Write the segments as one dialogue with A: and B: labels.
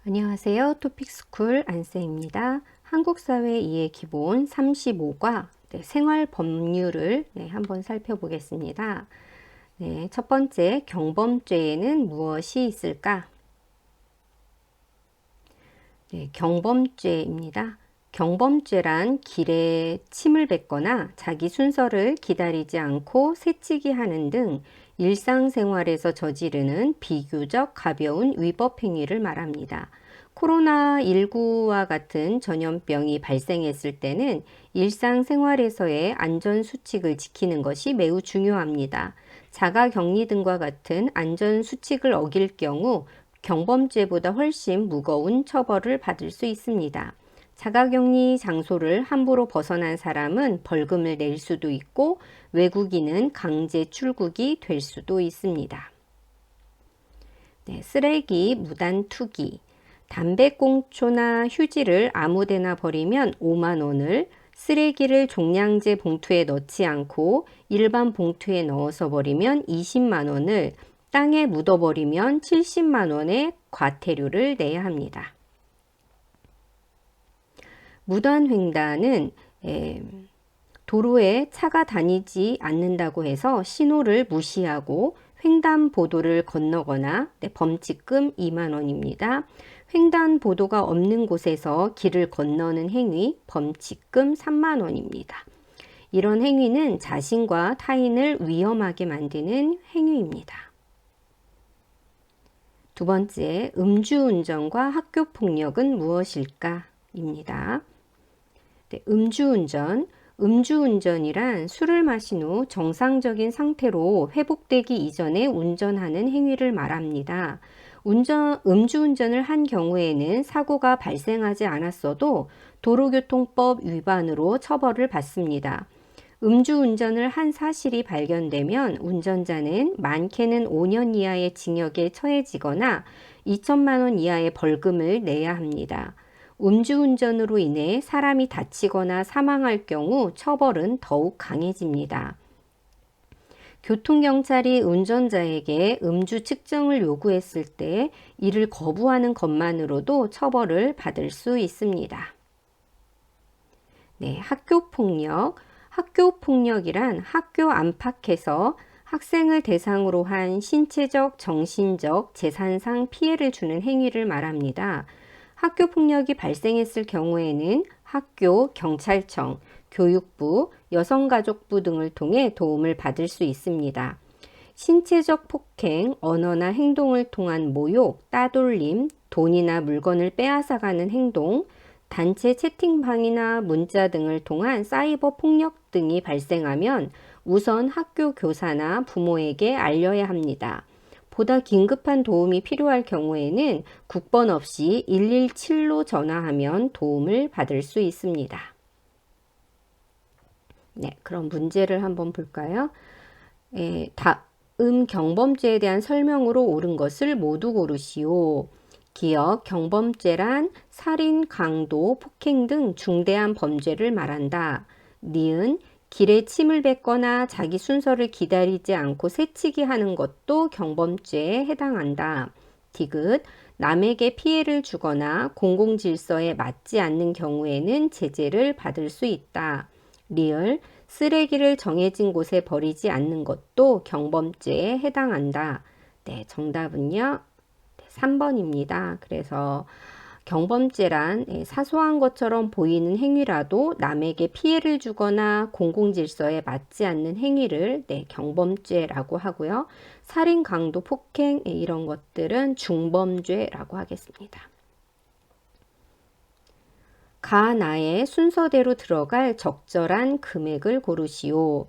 A: 안녕하세요. 토픽스쿨 안쌤입니다. 한국사회 이해 기본 35과 생활 법률을 한번 살펴보겠습니다. 첫 번째, 경범죄에는 무엇이 있을까? 경범죄입니다. 경범죄란 길에 침을 뱉거나 자기 순서를 기다리지 않고 새치기 하는 등 일상생활에서 저지르는 비교적 가벼운 위법 행위를 말합니다. 코로나19와 같은 전염병이 발생했을 때는 일상생활에서의 안전수칙을 지키는 것이 매우 중요합니다. 자가격리 등과 같은 안전수칙을 어길 경우 경범죄보다 훨씬 무거운 처벌을 받을 수 있습니다. 자가격리 장소를 함부로 벗어난 사람은 벌금을 낼 수도 있고 외국인은 강제 출국이 될 수도 있습니다. 쓰레기 무단 투기, 담배꽁초나 휴지를 아무데나 버리면 5만 원을, 쓰레기를 종량제 봉투에 넣지 않고 일반 봉투에 넣어서 버리면 20만 원을, 땅에 묻어버리면 70만 원의 과태료를 내야 합니다. 무단횡단은 도로에 차가 다니지 않는다고 해서 신호를 무시하고 횡단보도를 건너거나 범칙금 2만 원입니다. 횡단보도가 없는 곳에서 길을 건너는 행위 범칙금 3만 원입니다. 이런 행위는 자신과 타인을 위험하게 만드는 행위입니다. 두 번째, 음주운전과 학교폭력은 무엇일까? 입니다. 음주운전이란 술을 마신 후 정상적인 상태로 회복되기 이전에 운전하는 행위를 말합니다. 음주운전을 한 경우에는 사고가 발생하지 않았어도 도로교통법 위반으로 처벌을 받습니다. 음주운전을 한 사실이 발견되면 운전자는 많게는 5년 이하의 징역에 처해지거나 2천만 원 이하의 벌금을 내야 합니다. 음주운전으로 인해 사람이 다치거나 사망할 경우 처벌은 더욱 강해집니다. 교통경찰이 운전자에게 음주 측정을 요구했을 때 이를 거부하는 것만으로도 처벌을 받을 수 있습니다. 학교폭력. 학교폭력이란 학교 안팎에서 학생을 대상으로 한 신체적, 정신적, 재산상 피해를 주는 행위를 말합니다. 학교폭력이 발생했을 경우에는 학교, 경찰청, 교육부, 여성가족부 등을 통해 도움을 받을 수 있습니다. 신체적 폭행, 언어나 행동을 통한 모욕, 따돌림, 돈이나 물건을 빼앗아가는 행동, 단체 채팅방이나 문자 등을 통한 사이버 폭력 등이 발생하면 우선 학교 교사나 부모에게 알려야 합니다. 보다 긴급한 도움이 필요할 경우에는 국번 없이 117로 전화하면 도움을 받을 수 있습니다. 그럼 문제를 한번 볼까요? 다음 경범죄에 대한 설명으로 옳은 것을 모두 고르시오. 기억, 경범죄란 살인, 강도, 폭행 등 중대한 범죄를 말한다. 니은, 길에 침을 뱉거나 자기 순서를 기다리지 않고 새치기 하는 것도 경범죄에 해당한다. 디귿, 남에게 피해를 주거나 공공질서에 맞지 않는 경우에는 제재를 받을 수 있다. 리을, 쓰레기를 정해진 곳에 버리지 않는 것도 경범죄에 해당한다. 정답은요. 3번입니다. 그래서 경범죄란 사소한 것처럼 보이는 행위라도 남에게 피해를 주거나 공공질서에 맞지 않는 행위를 경범죄라고 하고요. 살인, 강도, 폭행 이런 것들은 중범죄라고 하겠습니다. 가나의 순서대로 들어갈 적절한 금액을 고르시오.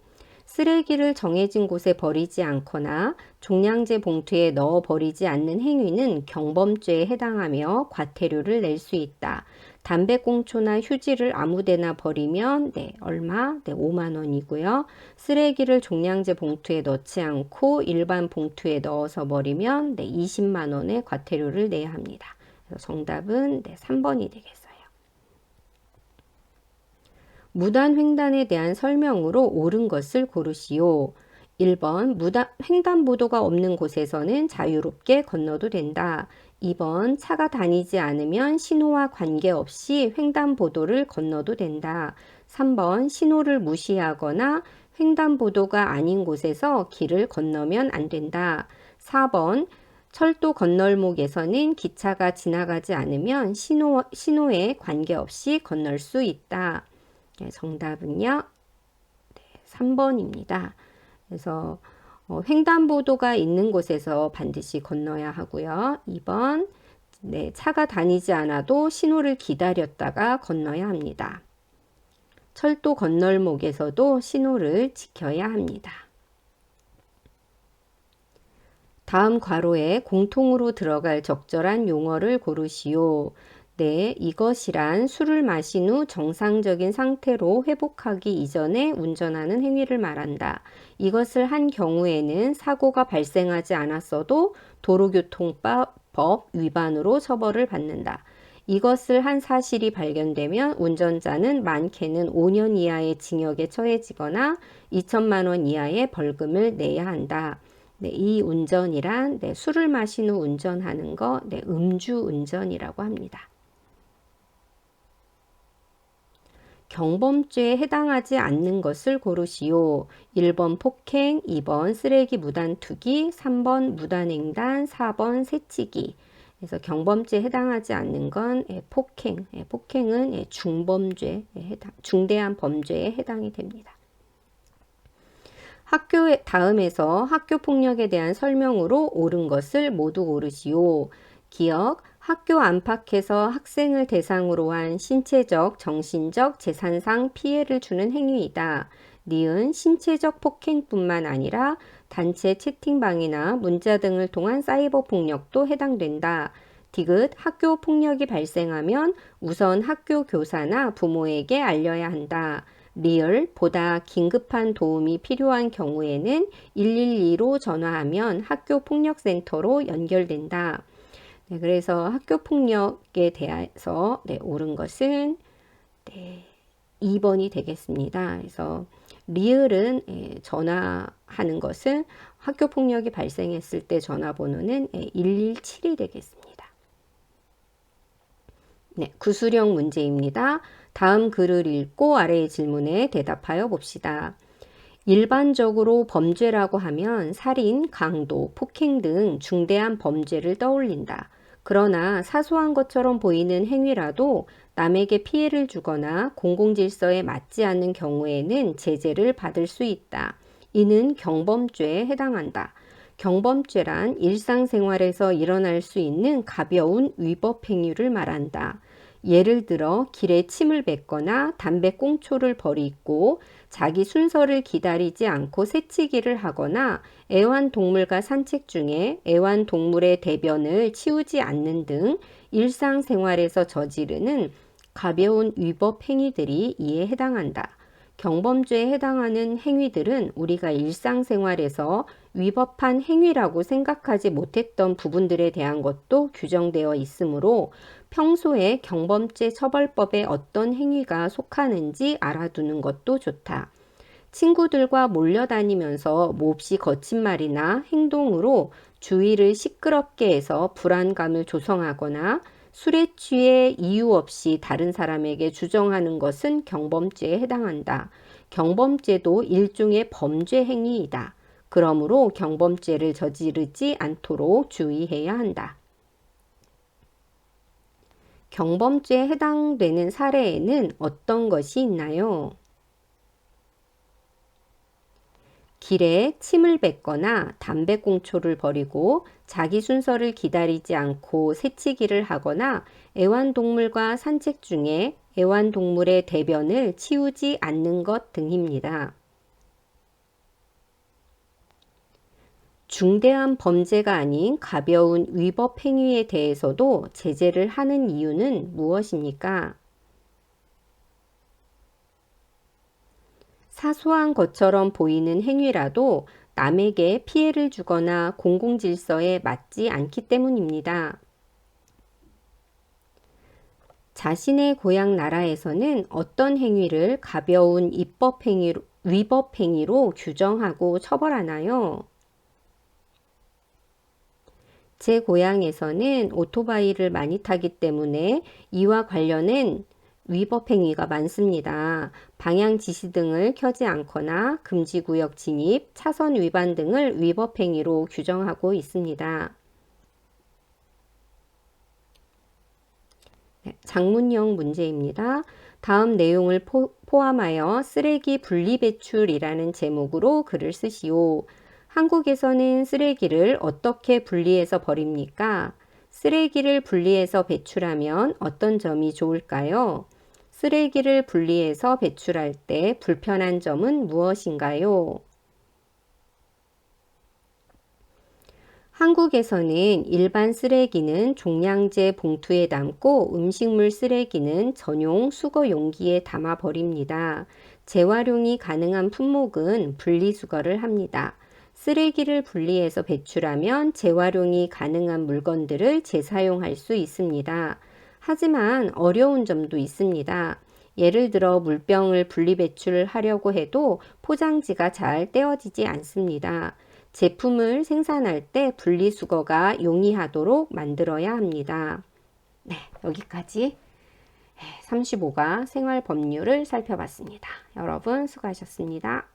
A: 쓰레기를 정해진 곳에 버리지 않거나 종량제 봉투에 넣어 버리지 않는 행위는 경범죄에 해당하며 과태료를 낼 수 있다. 담배꽁초나 휴지를 아무데나 버리면 얼마? 5만 원이고요. 쓰레기를 종량제 봉투에 넣지 않고 일반 봉투에 넣어서 버리면 20만 원의 과태료를 내야 합니다. 그래서 정답은 3번이 되겠습니다. 무단횡단에 대한 설명으로 옳은 것을 고르시오. 1번 횡단보도가 없는 곳에서는 자유롭게 건너도 된다. 2번 차가 다니지 않으면 신호와 관계없이 횡단보도를 건너도 된다. 3번 신호를 무시하거나 횡단보도가 아닌 곳에서 길을 건너면 안 된다. 4번 철도 건널목에서는 기차가 지나가지 않으면 신호에 관계없이 건널 수 있다. 네, 정답은요. 3번입니다. 그래서 횡단보도가 있는 곳에서 반드시 건너야 하고요. 2번 네, 차가 다니지 않아도 신호를 기다렸다가 건너야 합니다. 철도 건널목에서도 신호를 지켜야 합니다. 다음 괄호에 공통으로 들어갈 적절한 용어를 고르시오. 네, 이것이란 술을 마신 후 정상적인 상태로 회복하기 이전에 운전하는 행위를 말한다. 이것을 한 경우에는 사고가 발생하지 않았어도 도로교통법 위반으로 처벌을 받는다. 이것을 한 사실이 발견되면 운전자는 많게는 5년 이하의 징역에 처해지거나 2천만 원 이하의 벌금을 내야 한다. 네, 이 운전이란 술을 마신 후 운전하는 거 음주 운전이라고 합니다. 경범죄에 해당하지 않는 것을 고르시오. 1번 폭행, 2번 쓰레기 무단 투기, 3번 무단횡단, 4번 새치기. 그래서 경범죄에 해당하지 않는 건 폭행, 폭행은 중범죄에 중대한 범죄에 해당이 됩니다. 다음에서 학교 폭력에 대한 설명으로 옳은 것을 모두 고르시오. 기억, 학교 안팎에서 학생을 대상으로 한 신체적, 정신적, 재산상 피해를 주는 행위이다. 니은, 신체적 폭행뿐만 아니라 단체 채팅방이나 문자 등을 통한 사이버 폭력도 해당된다. 디귿, 학교 폭력이 발생하면 우선 학교 교사나 부모에게 알려야 한다. 리을, 보다 긴급한 도움이 필요한 경우에는 112로 전화하면 학교 폭력센터로 연결된다. 네, 그래서 학교 폭력에 대해서 옳은 것은 2번이 되겠습니다. 그래서 리을은 전화하는 것은 학교 폭력이 발생했을 때 전화번호는 117이 되겠습니다. 네, 구술형 문제입니다. 다음 글을 읽고 아래의 질문에 대답하여 봅시다. 일반적으로 범죄라고 하면 살인, 강도, 폭행 등 중대한 범죄를 떠올린다. 그러나 사소한 것처럼 보이는 행위라도 남에게 피해를 주거나 공공질서에 맞지 않는 경우에는 제재를 받을 수 있다. 이는 경범죄에 해당한다. 경범죄란 일상생활에서 일어날 수 있는 가벼운 위법 행위를 말한다. 예를 들어 길에 침을 뱉거나 담배 꽁초를 버리고 자기 순서를 기다리지 않고 새치기를 하거나 애완동물과 산책 중에 애완동물의 대변을 치우지 않는 등 일상생활에서 저지르는 가벼운 위법 행위들이 이에 해당한다. 경범죄에 해당하는 행위들은 우리가 일상생활에서 위법한 행위라고 생각하지 못했던 부분들에 대한 것도 규정되어 있으므로 평소에 경범죄 처벌법에 어떤 행위가 속하는지 알아두는 것도 좋다. 친구들과 몰려다니면서 몹시 거친 말이나 행동으로 주위를 시끄럽게 해서 불안감을 조성하거나 술에 취해 이유 없이 다른 사람에게 주정하는 것은 경범죄에 해당한다. 경범죄도 일종의 범죄 행위이다. 그러므로 경범죄를 저지르지 않도록 주의해야 한다. 경범죄에 해당되는 사례에는 어떤 것이 있나요? 길에 침을 뱉거나 담배꽁초를 버리고 자기 순서를 기다리지 않고 새치기를 하거나 애완동물과 산책 중에 애완동물의 대변을 치우지 않는 것 등입니다. 중대한 범죄가 아닌 가벼운 위법 행위에 대해서도 제재를 하는 이유는 무엇입니까? 사소한 것처럼 보이는 행위라도 남에게 피해를 주거나 공공질서에 맞지 않기 때문입니다. 자신의 고향 나라에서는 어떤 행위를 가벼운 입법 행위로 위법 행위로 규정하고 처벌하나요? 제 고향에서는 오토바이를 많이 타기 때문에 이와 관련된 위법 행위가 많습니다. 방향 지시등을 켜지 않거나 금지구역 진입, 차선 위반 등을 위법 행위로 규정하고 있습니다. 작문형 문제입니다. 다음 내용을 포함하여 쓰레기 분리배출이라는 제목으로 글을 쓰시오. 한국에서는 쓰레기를 어떻게 분리해서 버립니까? 쓰레기를 분리해서 배출하면 어떤 점이 좋을까요? 쓰레기를 분리해서 배출할 때 불편한 점은 무엇인가요? 한국에서는 일반 쓰레기는 종량제 봉투에 담고 음식물 쓰레기는 전용 수거 용기에 담아 버립니다. 재활용이 가능한 품목은 분리수거를 합니다. 쓰레기를 분리해서 배출하면 재활용이 가능한 물건들을 재사용할 수 있습니다. 하지만 어려운 점도 있습니다. 예를 들어 물병을 분리배출하려고 해도 포장지가 잘 떼어지지 않습니다. 제품을 생산할 때 분리수거가 용이하도록 만들어야 합니다. 네, 여기까지 35가 생활법률을 살펴봤습니다. 여러분 수고하셨습니다.